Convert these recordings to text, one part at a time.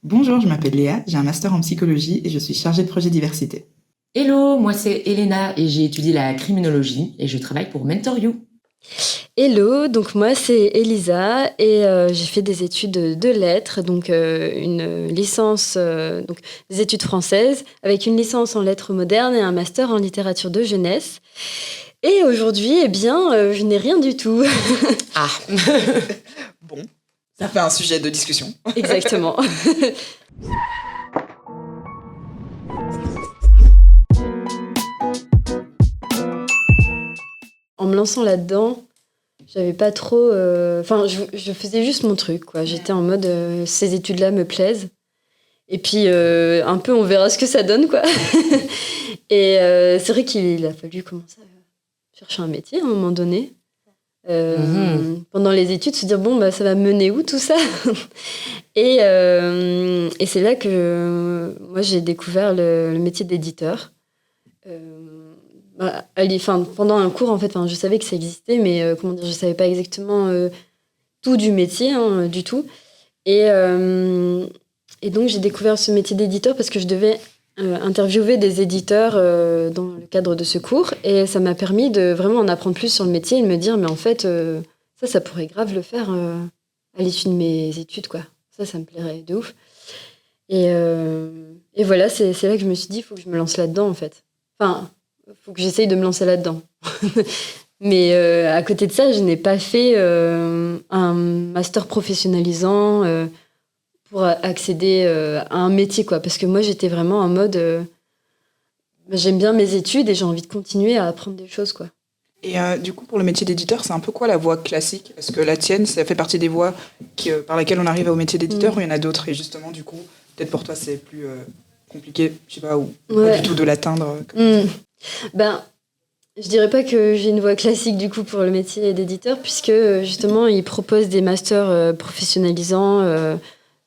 Bonjour, je m'appelle Léa, j'ai un master en psychologie et je suis chargée de projet diversité. Hello, moi c'est Elena et j'ai étudié la criminologie et je travaille pour Mentor You. Hello, donc moi c'est Elisa et j'ai fait des études de lettres, donc une licence, donc des études françaises, avec une licence en lettres modernes et un master en littérature de jeunesse. Et aujourd'hui, eh bien, je n'ai rien du tout. Ah, Bon, ça fait un sujet de discussion. Exactement. En me lançant là-dedans, j'avais pas trop... Enfin, je faisais juste mon truc, quoi. J'étais en mode, ces études-là me plaisent. Et puis, un peu, on verra ce que ça donne, quoi. Et c'est vrai qu'il a fallu commencer à chercher un métier à un moment donné. Pendant les études, se dire, bon, bah, ça va mener où tout ça? Et c'est là que moi, j'ai découvert le métier d'éditeur. Pendant un cours, en fait, je savais que ça existait, mais comment dire, je savais pas exactement tout du métier, du tout. Et donc, j'ai découvert ce métier d'éditeur parce que je devais interviewer des éditeurs dans le cadre de ce cours. Et ça m'a permis de vraiment en apprendre plus sur le métier et de me dire, mais en fait, ça pourrait grave le faire à l'issue de mes études, quoi. Ça me plairait de ouf. Et voilà, c'est là que je me suis dit, il faut que je me lance là-dedans, en fait. Enfin, il faut que j'essaye de me lancer là-dedans. Mais à côté de ça, je n'ai pas fait un master professionnalisant pour accéder à un métier, quoi. Parce que moi, j'étais vraiment en mode... j'aime bien mes études et j'ai envie de continuer à apprendre des choses, quoi. Et du coup, pour le métier d'éditeur, c'est un peu quoi la voie classique? Est-ce que la tienne, ça fait partie des voies par lesquelles on arrive au métier d'éditeur ou il y en a d'autres? Et justement, du coup, peut-être pour toi, c'est plus compliqué, je sais pas, ou pas du tout de l'atteindre. Ben, je dirais pas que j'ai une voie classique du coup pour le métier d'éditeur, puisque justement ils proposent des masters professionnalisants,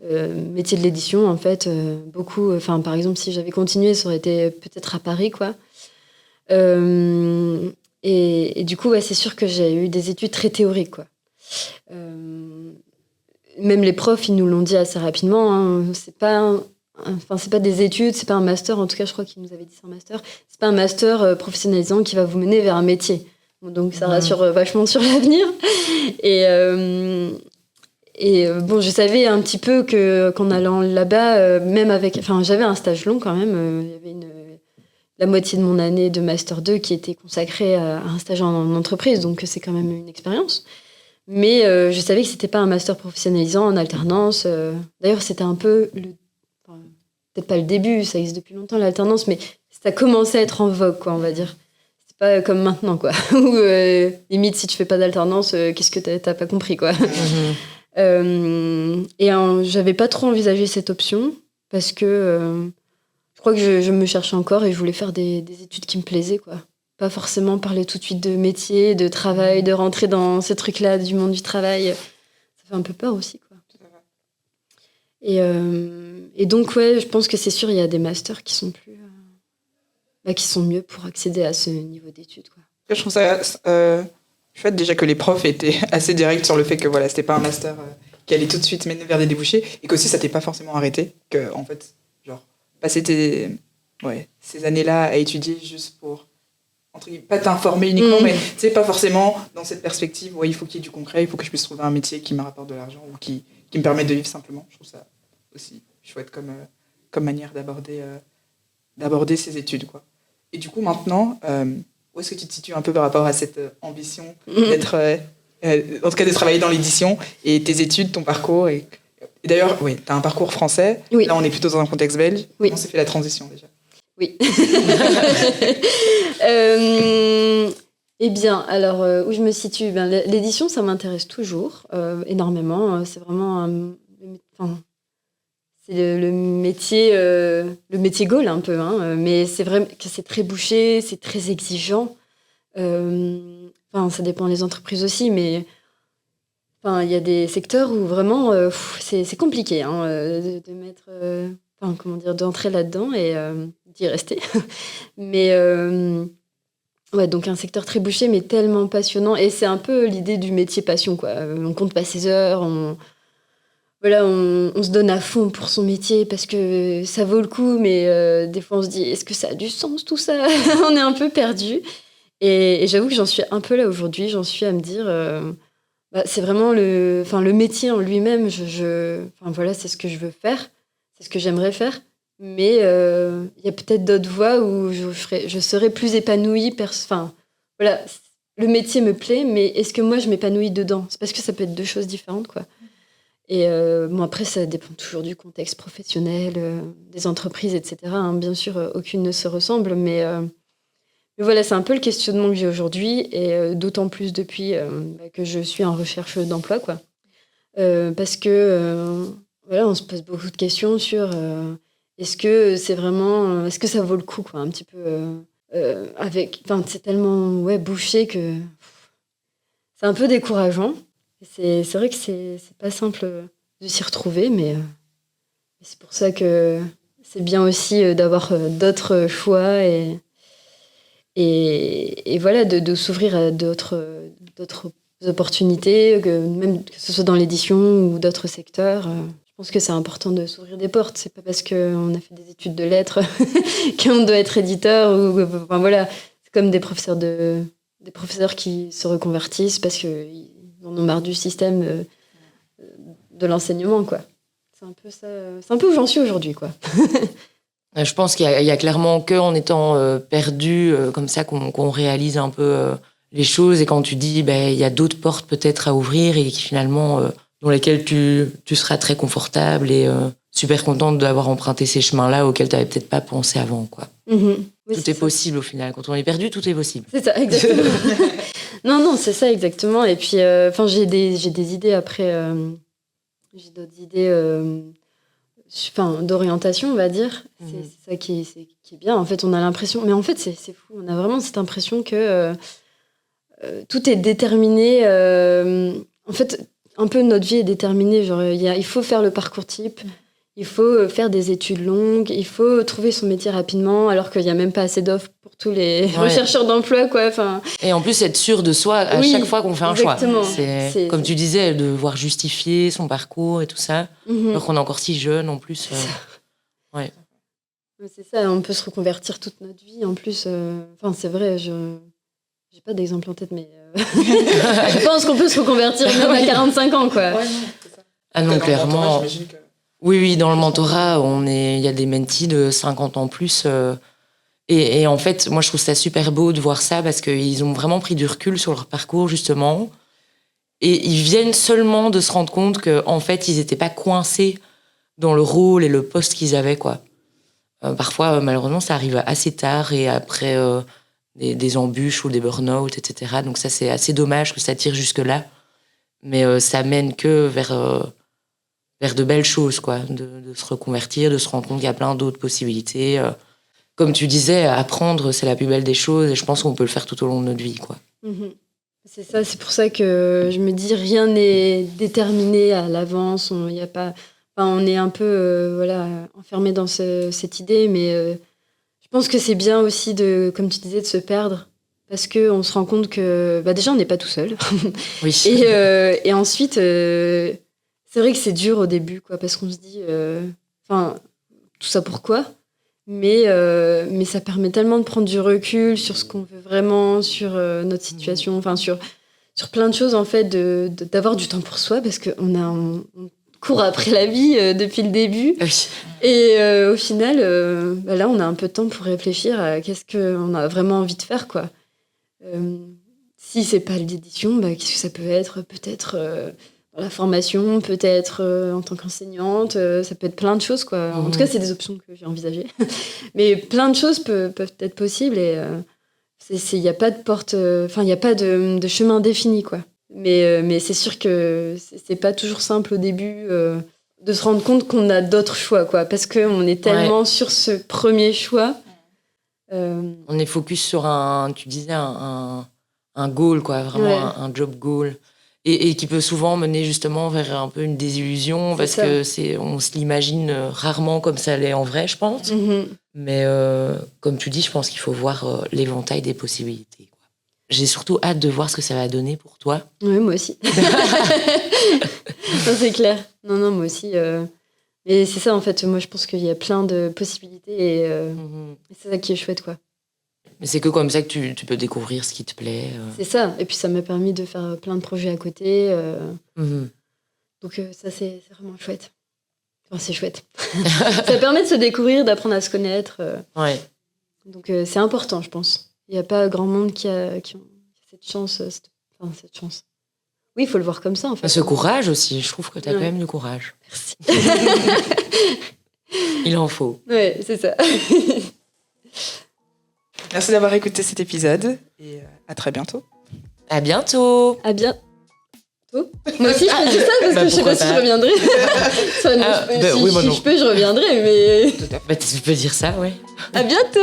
métier de l'édition en fait, beaucoup. Enfin, par exemple, si j'avais continué, ça aurait été peut-être à Paris, quoi. Et du coup, ouais, c'est sûr que j'ai eu des études très théoriques, quoi. Même les profs, ils nous l'ont dit assez rapidement. C'est pas des études, c'est pas un master. En tout cas, je crois qu'ils nous avaient dit c'est un master. C'est pas un master professionnalisant qui va vous mener vers un métier. Donc ça rassure vachement sur l'avenir. Bon, je savais un petit peu qu'en allant là-bas, même avec, enfin, j'avais un stage long quand même. Il y avait la moitié de mon année de master 2 qui était consacrée à un stage en entreprise, donc c'est quand même une expérience. Mais je savais que c'était pas un master professionnalisant en alternance. D'ailleurs, c'était un peu peut-être pas le début, ça existe depuis longtemps l'alternance, mais ça commençait à être en vogue, quoi, on va dire. C'est pas comme maintenant, quoi. Où limite, si tu fais pas d'alternance, qu'est-ce que t'as pas compris, quoi. J'avais pas trop envisagé cette option parce que je crois que je me cherchais encore et je voulais faire des études qui me plaisaient, quoi. Pas forcément parler tout de suite de métier, de travail, de rentrer dans ces trucs-là du monde du travail. Ça fait un peu peur aussi, quoi. Et donc, ouais, je pense que c'est sûr, il y a des masters qui sont qui sont mieux pour accéder à ce niveau d'études, quoi. Je trouve ça chouette déjà que les profs étaient assez directs sur le fait que voilà, c'était pas un master qui allait tout de suite mener vers des débouchés et qu'aussi ça t'est pas forcément arrêté. Que, en fait, genre, passer ces années-là à étudier juste pour, entre guillemets, pas t'informer uniquement, mais tu sais, pas forcément dans cette perspective, il faut qu'il y ait du concret, il faut que je puisse trouver un métier qui me rapporte de l'argent ou qui me permette de vivre simplement. Je trouve ça aussi chouette comme manière d'aborder ces études, quoi. Et du coup, maintenant, où est-ce que tu te situes un peu par rapport à cette ambition d'être, en tout cas de travailler dans l'édition et tes études, ton parcours et d'ailleurs, oui, tu as un parcours français. Oui. Là, on est plutôt dans un contexte belge. Oui. Comment s'est fait la transition déjà? Oui. Eh bien, alors, où je me situe? L'édition, ça m'intéresse toujours énormément. C'est vraiment c'est le métier goal un peu, hein, mais c'est vrai que c'est très bouché, c'est très exigeant. Ça dépend des entreprises aussi, mais il y a des secteurs où vraiment c'est compliqué hein, de mettre, d'entrer là-dedans et d'y rester. Mais ouais, donc un secteur très bouché, mais tellement passionnant. Et c'est un peu l'idée du métier passion, quoi. On compte pas ses heures, voilà, on se donne à fond pour son métier parce que ça vaut le coup, mais des fois on se dit est-ce que ça a du sens tout ça? On est un peu perdu. Et j'avoue que j'en suis un peu là aujourd'hui. J'en suis à me dire c'est vraiment le métier en lui-même. Enfin, voilà, c'est ce que je veux faire, c'est ce que j'aimerais faire. Mais il y a peut-être d'autres voies où je serais plus épanouie. Enfin, voilà, le métier me plaît, mais est-ce que moi je m'épanouis dedans? C'est parce que ça peut être deux choses différentes, quoi. Et bon, après, ça dépend toujours du contexte professionnel, des entreprises, etc. Hein. Bien sûr, aucune ne se ressemble, mais voilà, c'est un peu le questionnement que j'ai aujourd'hui, et d'autant plus depuis que je suis en recherche d'emploi, quoi. Parce que voilà, on se pose beaucoup de questions sur est-ce que c'est vraiment, est-ce que ça vaut le coup, quoi, un petit peu enfin, c'est tellement bouché que c'est un peu décourageant. C'est vrai que c'est pas simple de s'y retrouver, mais c'est pour ça que c'est bien aussi d'avoir d'autres choix et voilà, de s'ouvrir à d'autres opportunités, même que ce soit dans l'édition ou d'autres secteurs. Je pense que c'est important de s'ouvrir des portes. C'est pas parce qu'on a fait des études de lettres qu'on doit être éditeur. Enfin, voilà, c'est comme des professeurs qui se reconvertissent parce qu'ils en ont marre du système de l'enseignement, quoi. C'est un peu ça. C'est un peu où j'en suis aujourd'hui, quoi. Je pense qu'il y a clairement qu'en étant perdu comme ça qu'on réalise un peu les choses, et quand tu dis il y a d'autres portes peut-être à ouvrir et qui finalement dans lesquelles tu seras très confortable et super contente d'avoir emprunté ces chemins-là auxquels tu n'avais peut-être pas pensé avant, quoi. Oui, tout est possible au final. Quand on est perdu, tout est possible. C'est ça, exactement. non, c'est ça, exactement. Et puis, j'ai des idées après. J'ai d'autres idées d'orientation, on va dire. C'est ça qui est bien. En fait, on a l'impression... Mais en fait, c'est fou. On a vraiment cette impression que tout est déterminé. En fait, un peu notre vie est déterminée. Genre, il faut faire le parcours type. Il faut faire des études longues, il faut trouver son métier rapidement, alors qu'il n'y a même pas assez d'offres pour tous les rechercheurs d'emploi, quoi. Enfin... Et en plus, être sûr de soi à chaque fois qu'on fait un exactement. Choix. C'est comme tu disais, devoir justifier son parcours et tout ça, alors qu'on est encore si jeune en plus. Ouais. C'est ça, on peut se reconvertir toute notre vie. En plus, c'est vrai, je n'ai pas d'exemple en tête, mais je pense qu'on peut se reconvertir même à 45 ans, quoi. Ouais, non, c'est ça. Ah non, clairement. Que... Oui, dans le mentorat, il y a des mentees de 50 ans plus. Et en fait, moi, je trouve ça super beau de voir ça parce qu'ils ont vraiment pris du recul sur leur parcours, justement. Et ils viennent seulement de se rendre compte qu'en fait, ils n'étaient pas coincés dans le rôle et le poste qu'ils avaient, quoi. Parfois, malheureusement, ça arrive assez tard et après des embûches ou des burn-out, etc. Donc ça, c'est assez dommage que ça tire jusque-là. Mais ça mène que vers de belles choses, quoi, de se reconvertir, de se rendre compte qu'il y a plein d'autres possibilités. Comme tu disais, apprendre, c'est la plus belle des choses, et je pense qu'on peut le faire tout au long de notre vie, quoi. C'est ça, c'est pour ça que je me dis, rien n'est déterminé à l'avance, on est un peu enfermé dans cette idée, mais je pense que c'est bien aussi, comme tu disais, de se perdre, parce qu'on se rend compte que déjà, on n'est pas tout seul. Oui. Et ensuite... c'est vrai que c'est dur au début, quoi, parce qu'on se dit, tout ça pourquoi ? Mais ça permet tellement de prendre du recul sur ce qu'on veut vraiment, sur notre situation, sur plein de choses, en fait, d'avoir du temps pour soi, parce qu'on court après la vie depuis le début. Oui. Et au final, là, on a un peu de temps pour réfléchir à qu'est-ce qu'on a vraiment envie de faire, quoi. Si c'est pas l'édition, qu'est-ce que ça peut être ? Peut-être... la formation, peut-être en tant qu'enseignante, ça peut être plein de choses, quoi. En tout cas, c'est des options que j'ai envisagées. Mais plein de choses peuvent être possibles et il n'y a pas de porte, il n'y a pas de chemin défini, quoi. Mais c'est sûr que c'est pas toujours simple au début de se rendre compte qu'on a d'autres choix, quoi, parce qu'on est tellement sur ce premier choix. On est focus sur tu disais, un goal, quoi, vraiment un job goal. Et qui peut souvent mener justement vers un peu une désillusion, parce que on se l'imagine rarement comme ça l'est en vrai, je pense. Mais comme tu dis, je pense qu'il faut voir l'éventail des possibilités, quoi. j'ai surtout hâte de voir ce que ça va donner pour toi. Oui, moi aussi. Non, c'est clair. Non, moi aussi. Et c'est ça, en fait. Moi, je pense qu'il y a plein de possibilités et c'est ça qui est chouette, quoi. Mais c'est que comme ça que tu peux découvrir ce qui te plaît. C'est ça. Et puis, ça m'a permis de faire plein de projets à côté. Donc, ça, c'est vraiment chouette. Enfin, c'est chouette. Ça permet de se découvrir, d'apprendre à se connaître. Ouais. Donc, c'est important, je pense. Il n'y a pas grand monde qui ont cette chance. Cette chance. Oui, il faut le voir comme ça, en fait. Ce courage aussi. Je trouve que tu as quand même du courage. Merci. Il en faut. Oui, c'est ça. Merci d'avoir écouté cet épisode et à très bientôt. À bientôt. À bientôt. Moi aussi, je fais ça parce que je sais pas si je reviendrai. Enfin, si je peux, je reviendrai, mais... Tu peux dire ça, ouais. À bientôt.